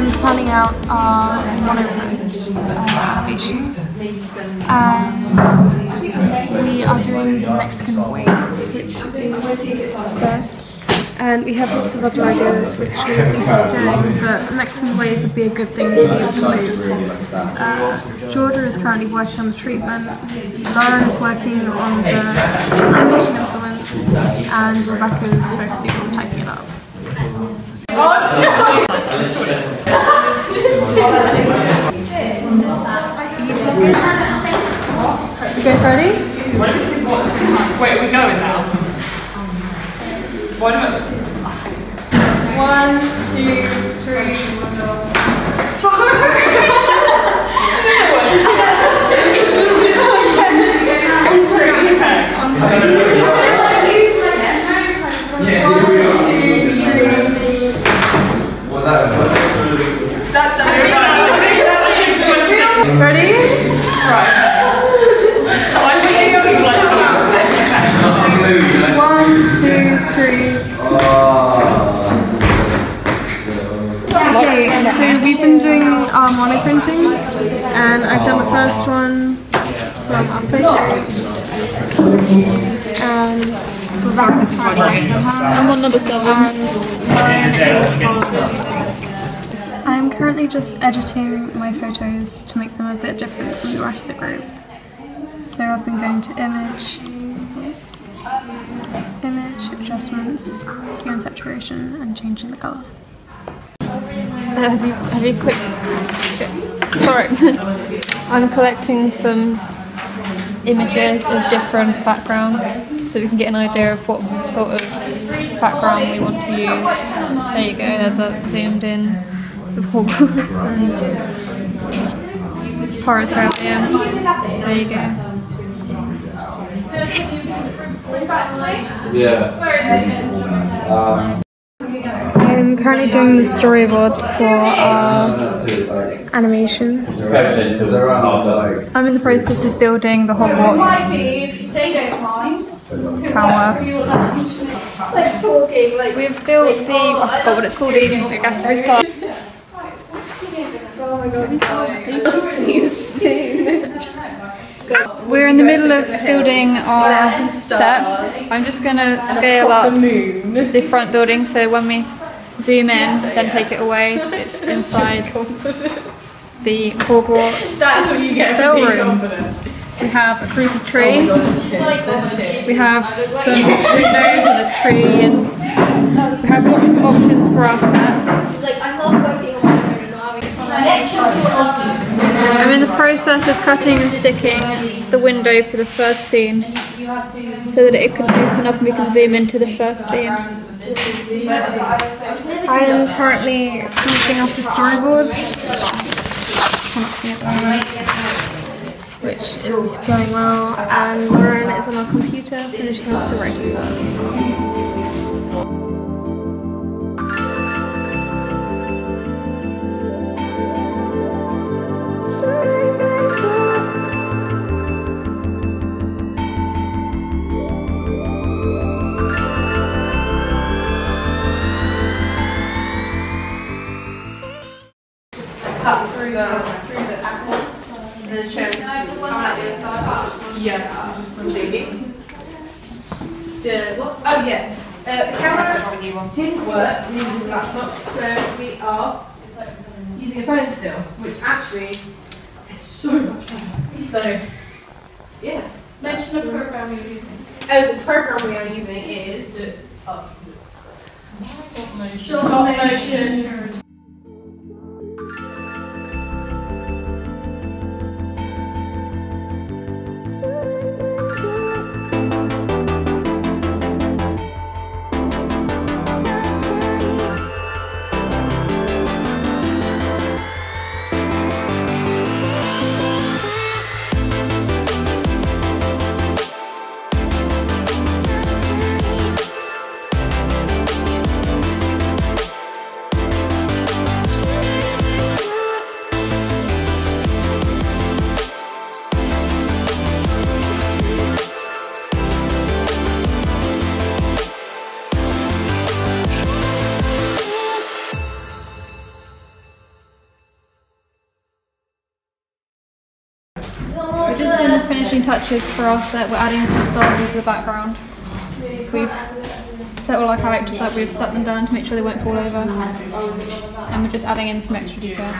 been planning out our monoprint animation, and we are doing the Mexican wave, which is there. And we have lots of other ideas which we're thinking of doing, but the Mexican wave would be a good thing to be included. Georgia is currently working on the treatment, Lauren's working on the animation influence, and Rebecca's focusing on typing it up. You guys ready? Wait, are we going now? Why not? 1, 2, 3. Sorry. Ready? Right. So I'm thinking like 1, 2, 3. Okay, so we've been doing our monoprinting, and I've done the first one from our photos, and I'm on number 7, and I'm currently just editing my photos to make them a bit different from the rest of the group. So I've been going to image, adjustments, hue and saturation, and changing the colour. Have you quick? Sorry, I'm collecting some images of different backgrounds so we can get an idea of what sort of background we want to use. There you go, there's a zoomed in with Hogwarts and Forest Grampian. There you go. I'm currently doing the storyboards for our animation. I'm in the process of building the Hogwarts tower. We've built the, I forgot what it's called even, I guess we start. Oh my god. We're in the middle of building our set. I'm just going to scale up the front building so when we zoom in, then take it away, it's inside the Hogwarts spell room. We have a creepy tree, we have some windows and a tree, and we have lots of options for our set. I'm in the process of cutting and sticking the window for the first scene so that it can open up and we can zoom into the first scene. I am currently finishing off the storyboard, which is going well, and Lauren is on our computer finishing off the writing words. Through the apple, the show come out the other side. Yeah, joking. What? Oh yeah. The camera didn't work using the laptop, so we are using a phone still, which actually is so much better. So yeah. Mention the program you're using. Oh, the program we are using is stop motion. touches for our set. We're adding some stars into the background. We've set all our characters up, we've stuck them down to make sure they won't fall over. And we're just adding in some extra detail.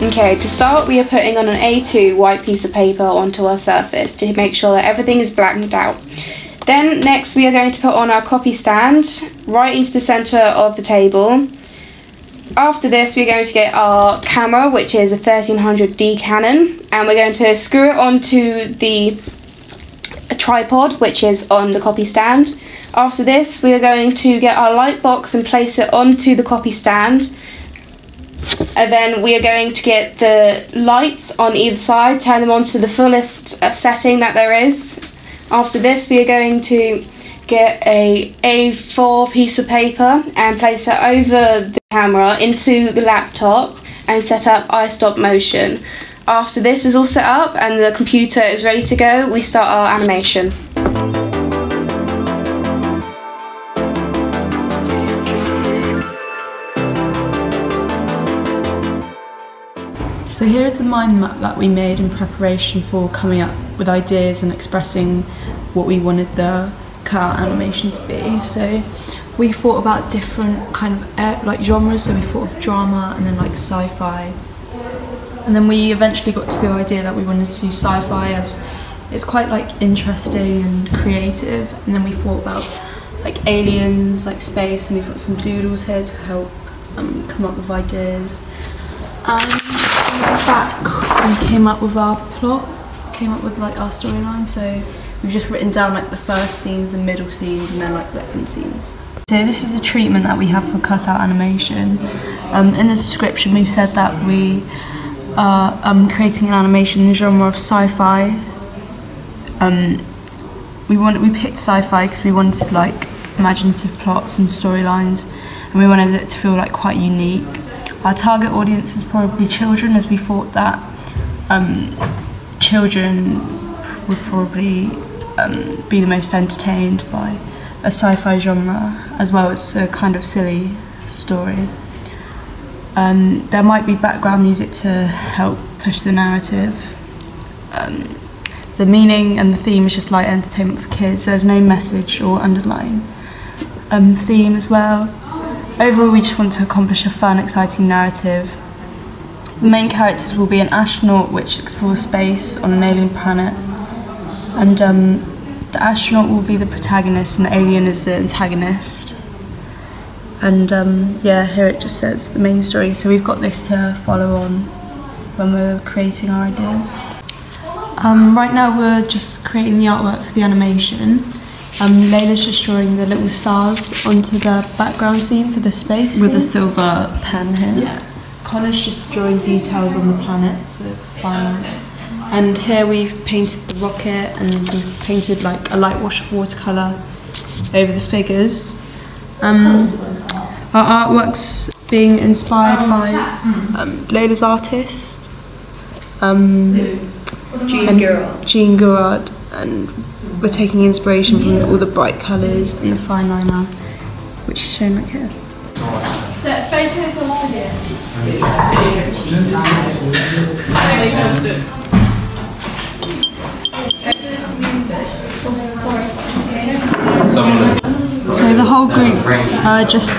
Okay, to start we are putting on an A2 white piece of paper onto our surface to make sure that everything is blacked out. Then next we are going to put on our copy stand right into the centre of the table. After this we're going to get our camera, which is a 1300D Canon, and we're going to screw it onto the tripod which is on the copy stand. After this we are going to get our light box and place it onto the copy stand. And then we are going to get the lights on either side, turn them on to the fullest setting that there is. After this we are going to get a A4 piece of paper and place it over the camera into the laptop and set up iStop motion. After this is all set up and the computer is ready to go, we start our animation. So here is the mind map that we made in preparation for coming up with ideas and expressing what we wanted the cut animation to be. So we thought about different kind of like genres, so we thought of drama and then like sci-fi. And then we eventually got to the idea that we wanted to do sci-fi as it's quite like interesting and creative. And then we thought about like aliens, like space, and we've got some doodles here to help come up with ideas. And we went back and came up with our plot, came up with like our storyline. So we've just written down like the first scenes, the middle scenes, and then like the end scenes. So this is a treatment that we have for cutout animation. In the description we've said that we are creating an animation in the genre of sci-fi. We picked sci-fi because we wanted like imaginative plots and storylines, and we wanted it to feel like quite unique. Our target audience is probably children, as we thought that children would probably be the most entertained by a sci-fi genre, as well as a kind of silly story. There might be background music to help push the narrative. The meaning and the theme is just light entertainment for kids, so there's no message or underlying theme as well. Overall, we just want to accomplish a fun, exciting narrative. The main characters will be an astronaut which explores space on an alien planet, and the the astronaut will be the protagonist and the alien is the antagonist. And yeah, here it just says the main story. So we've got this to follow on when we're creating our ideas. Right now we're just creating the artwork for the animation. Layla's just drawing the little stars onto the background scene for the space. With a silver pen here. Yeah. Connor's just drawing details on the planets with fine line. And here we've painted the rocket and we've painted like a light wash of watercolour over the figures. Our artwork's being inspired by Layla's artist, Jean Gourard, and we're taking inspiration from all the bright colours and the fine liner, which is shown like here. So the whole group are just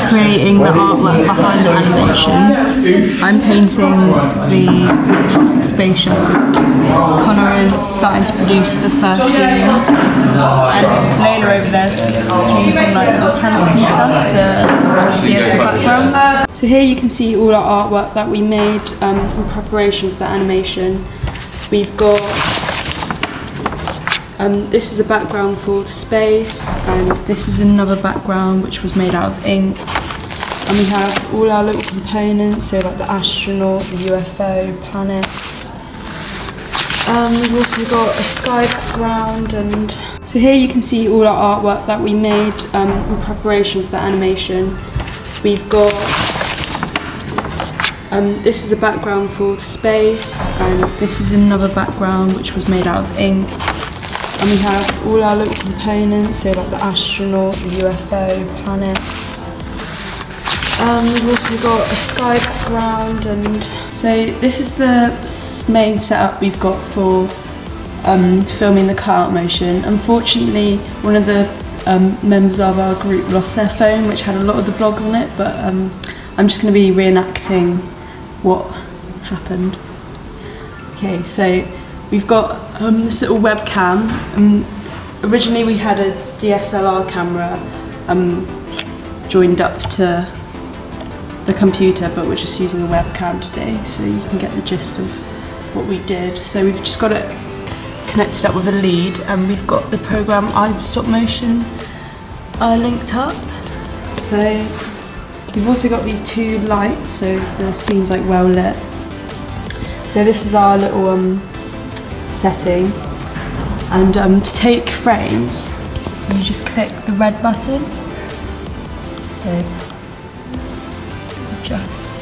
creating the artwork behind the animation. I'm painting the space shuttle. Connor is starting to produce the first scenes. And Layla over there is painting like little planets and stuff to be as the background. So here you can see all our artwork that we made in preparation for the animation. We've got this is the background for the space, and this is another background which was made out of ink. And we have all our little components, so like the astronaut, the UFO, planets. We've also got a sky background, and so here you can see all our artwork that we made in preparation for the animation. We've got this is the background for the space, and this is another background which was made out of ink. And we have all our little components, so like the astronaut, the UFO, planets. We've also got a sky background, and so this is the main setup we've got for filming the car motion. Unfortunately, one of the members of our group lost their phone, which had a lot of the vlog on it, but I'm just going to be reenacting what happened. Okay, so we've got this little webcam. Originally we had a DSLR camera joined up to the computer, but we're just using a webcam today, so you can get the gist of what we did. So we've just got it connected up with a lead, and we've got the program iStop Motion linked up. So we've also got these two lights, so the scene's like well lit. So this is our little setting, and to take frames you just click the red button. So just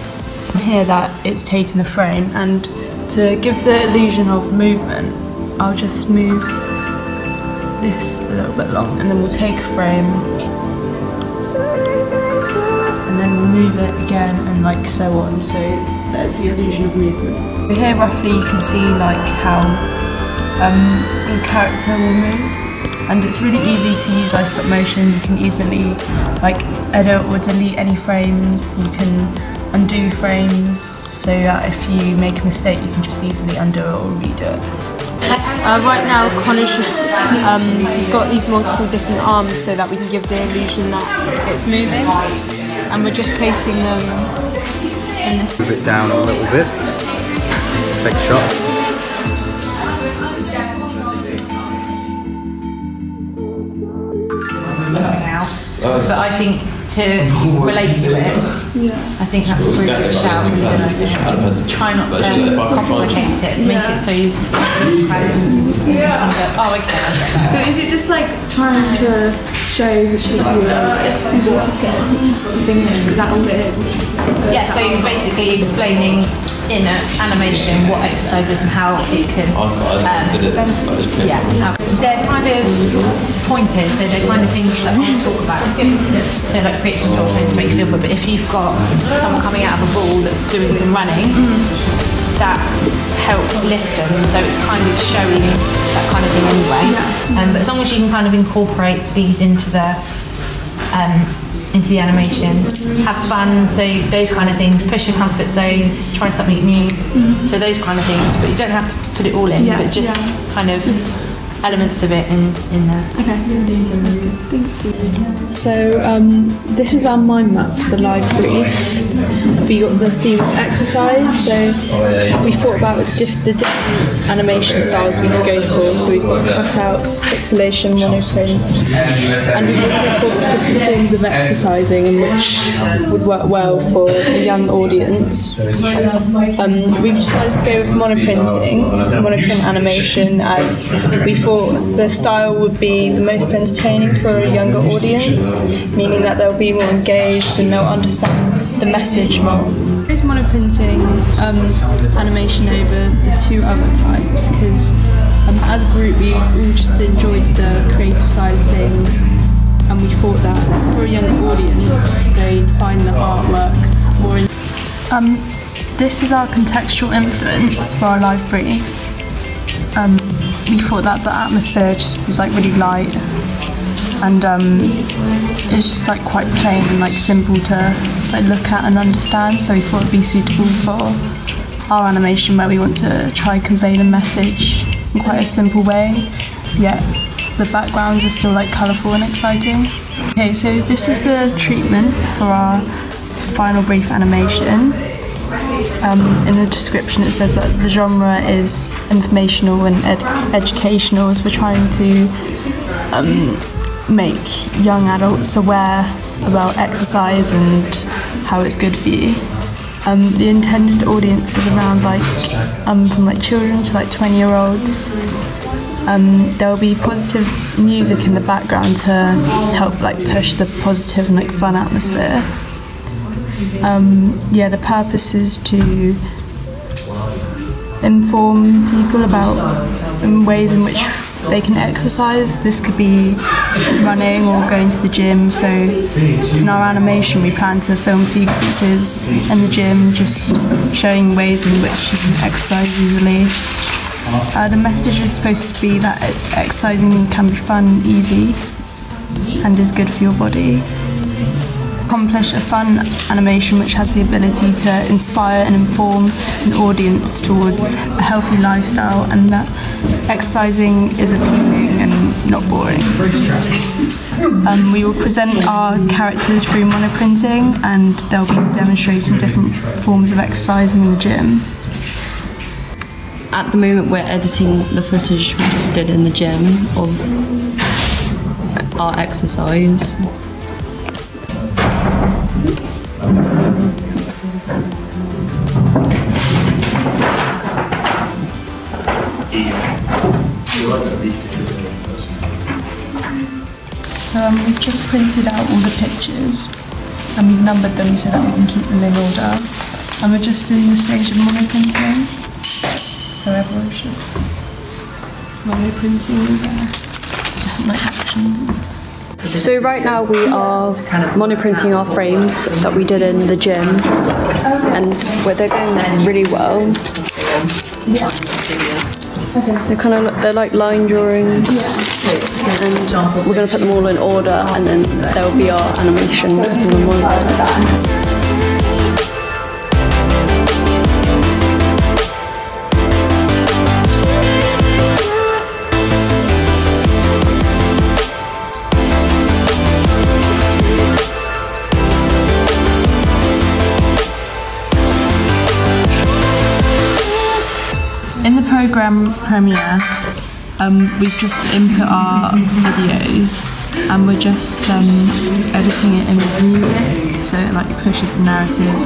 hear that it's taken the frame, and to give the illusion of movement I'll just move this a little bit long, and then we'll take a frame and then we'll move it again, and like so on, so there's the illusion of movement. Here roughly you can see like how your character will move, and it's really easy to use iStop Motion. You can easily like edit or delete any frames. You can undo frames, so that if you make a mistake you can just easily undo it or redo it. Right now Connor's just he's got these multiple different arms so that we can give the illusion that it's moving, and we're just placing them in this. Move it down a little bit. Take a shot. But I think to relate to it, I think that's a really good shout. Try not to complicate it, make it so you kind of oh okay. So is it just like trying to show people just get fingers? Is that all it is? Yeah, so you're basically explaining in an animation what exercises and how it can they're kind of pointers, so they're kind of things that we talk about. So like create some endorphins to make you feel good, but if you've got someone coming out of a ball that's doing some running, that helps lift them, so it's kind of showing that kind of thing anyway. But as long as you can kind of incorporate these into the animation, have fun, so those kind of things, push your comfort zone, try something new, so those kind of things, but you don't have to put it all in, but just kind of elements of it in there. Okay, that's good. Thank you. So this is our mind map for the library. We got the theme of exercise, so we thought about the different animation styles we could go for. So we've got cutout, pixelation, monoprint, and we've also thought of different forms of exercising in which would work well for a young audience. We've decided to go with monoprint animation, as we thought the style would be the most entertaining for a younger audience, meaning that they'll be more engaged and they'll understand the message more. It's monoprinting animation over the two other types because as a group we all just enjoyed the creative side of things, and we thought that for a younger audience they'd find the artwork more this is our contextual influence for our live brief. We thought that the atmosphere just was like really light, and it's just like quite plain and like simple to like look at and understand, so we thought it'd be suitable for our animation where we want to try and convey the message in quite a simple way, yet the backgrounds are still like colourful and exciting. Okay, so this is the treatment for our final brief animation. In the description it says that the genre is informational and educational, as we're trying to make young adults aware about exercise and how it's good for you. The intended audience is around like from like children to like 20-year-olds. There will be positive music in the background to help like push the positive and like fun atmosphere. The purpose is to inform people about ways in which they can exercise. This could be running or going to the gym, so in our animation we plan to film sequences in the gym just showing ways in which you can exercise easily. The message is supposed to be that exercising can be fun and easy and is good for your body. Accomplish a fun animation which has the ability to inspire and inform an audience towards a healthy lifestyle, and that exercising is appealing and not boring. We will present our characters through monoprinting, and they'll be demonstrating different forms of exercising in the gym. At the moment we're editing the footage we just did in the gym of our exercise. So we've just printed out all the pictures and we've numbered them so that we can keep them in order. And we're just in the stage of monoprinting, so everyone's just monoprinting their like actions and stuff. So right now we are monoprinting our frames that we did in the gym, and they're going really well. Yeah. They're like line drawings, and we're going to put them all in order, and then there will be our animation on the monoprint. In the programme premiere, we've just input our videos and we're just editing it in with music, so it like pushes the narrative,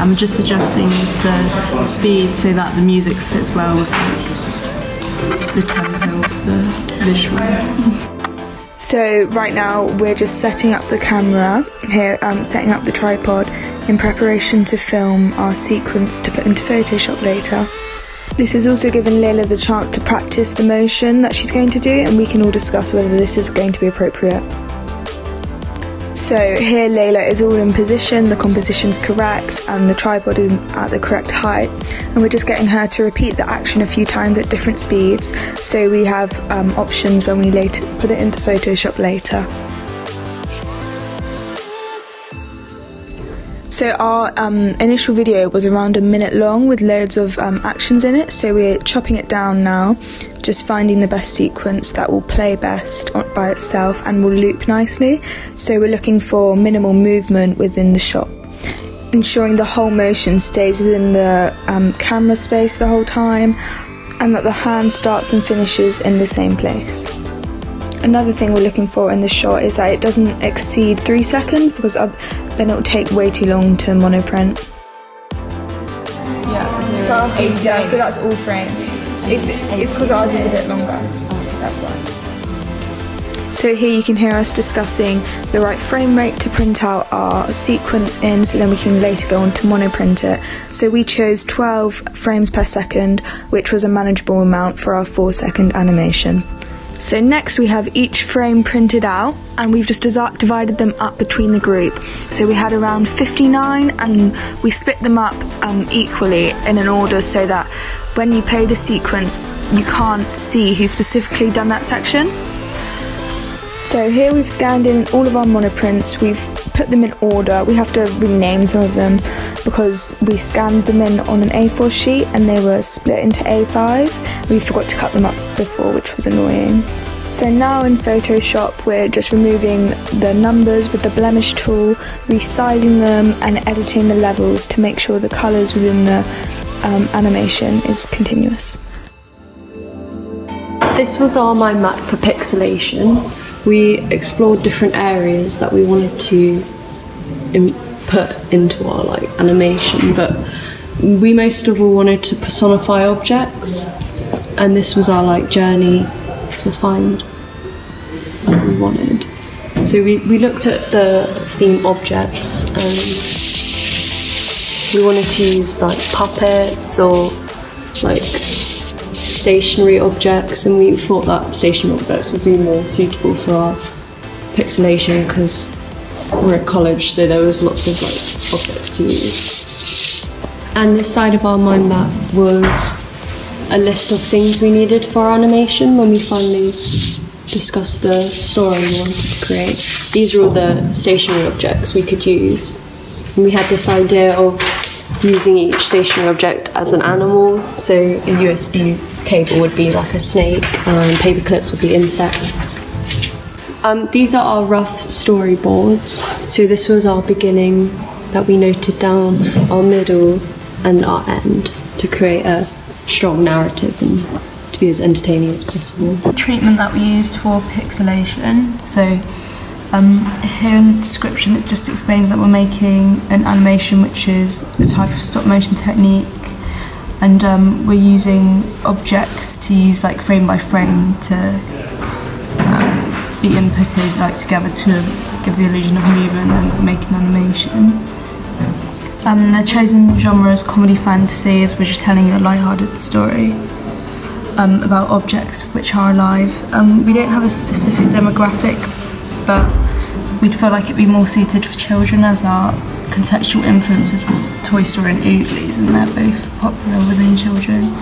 and we're just adjusting the speed so that the music fits well with like, the tempo of the visual. So right now we're just setting up the camera here, setting up the tripod in preparation to film our sequence to put into Photoshop later. This has also given Layla the chance to practice the motion that she's going to do, and we can all discuss whether this is going to be appropriate. So here Layla is all in position, the composition's correct, and the tripod is at the correct height, and we're just getting her to repeat the action a few times at different speeds, so we have options when we later put it into Photoshop later. So our initial video was around a minute long with loads of actions in it, so we're chopping it down now, just finding the best sequence that will play best by itself and will loop nicely. So we're looking for minimal movement within the shot, ensuring the whole motion stays within the camera space the whole time, and that the hand starts and finishes in the same place. Another thing we're looking for in the shot is that it doesn't exceed 3 seconds, because then it will take way too long to monoprint. Yeah, so that's all frames. It's because ours is a bit longer, that's why. So here you can hear us discussing the right frame rate to print out our sequence in, so then we can later go on to monoprint it. So we chose 12 frames per second, which was a manageable amount for our 4-second animation. So next we have each frame printed out, and we've just divided them up between the group. So we had around 59, and we split them up equally in an order so that when you play the sequence you can't see who specifically done that section. So here we've scanned in all of our monoprints, we've put them in order. We have to rename some of them because we scanned them in on an A4 sheet and they were split into A5. We forgot to cut them up before, which was annoying. So now in Photoshop we're just removing the numbers with the blemish tool, resizing them and editing the levels to make sure the colours within the animation is continuous. This was our mind map for pixelation. We explored different areas that we wanted to put into our animation, but we most of all wanted to personify objects, and this was our journey to find what we wanted. So we looked at the theme objects, and we wanted to use puppets or stationary objects, and we thought that stationary objects would be more suitable for our pixelation because we're at college, so there was lots of objects to use. And this side of our mind map was a list of things we needed for our animation when we finally discussed the story we wanted to create. These are all the stationary objects we could use, and we had this idea of using each stationary object as an animal, so a USB cable would be like a snake and paper clips would be insects. These are our rough storyboards. So this was our beginning that we noted down, our middle and our end to create a strong narrative and to be as entertaining as possible. The treatment that we used for pixelation, so here in the description it just explains that we're making an animation which is a type of stop motion technique, and we're using objects to use frame by frame to be inputted together to give the illusion of movement and make an animation. The chosen genre is comedy fantasy, as we're just telling a light-hearted story about objects which are alive. We don't have a specific demographic, but we'd feel like it'd be more suited for children, as our contextual influences was Toy Story and Ooglies, and they're both popular within children.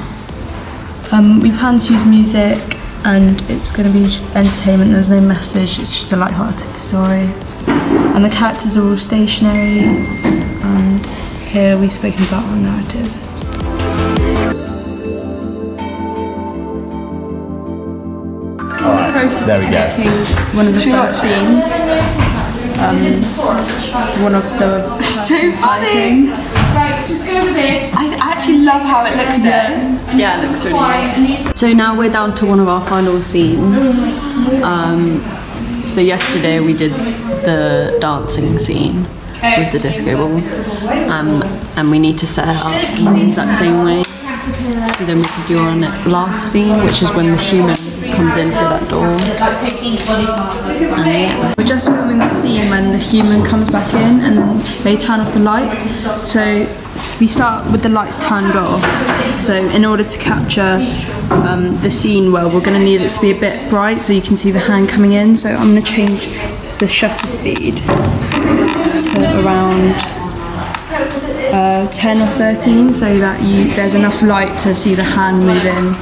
We plan to use music, and it's going to be just entertainment. There's no message, it's just a light-hearted story. And the characters are all stationary, and here we've spoken about our narrative. There we go. One of the first scenes. One of the so funny. Right, just go with this. I actually love how it looks there. Yeah, it looks really good. So now we're down to one of our final scenes. So yesterday we did the dancing scene with the disco ball, and we need to set it up in the exact same way. So then we can do our last scene, which is when the human comes in through that door. And yeah. We're just filming the scene when the human comes back in and then they turn off the light. So we start with the lights turned off. So in order to capture the scene well, we're going to need it to be a bit bright so you can see the hand coming in. So I'm going to change the shutter speed to around 10 or 13 so that there's enough light to see the hand move in.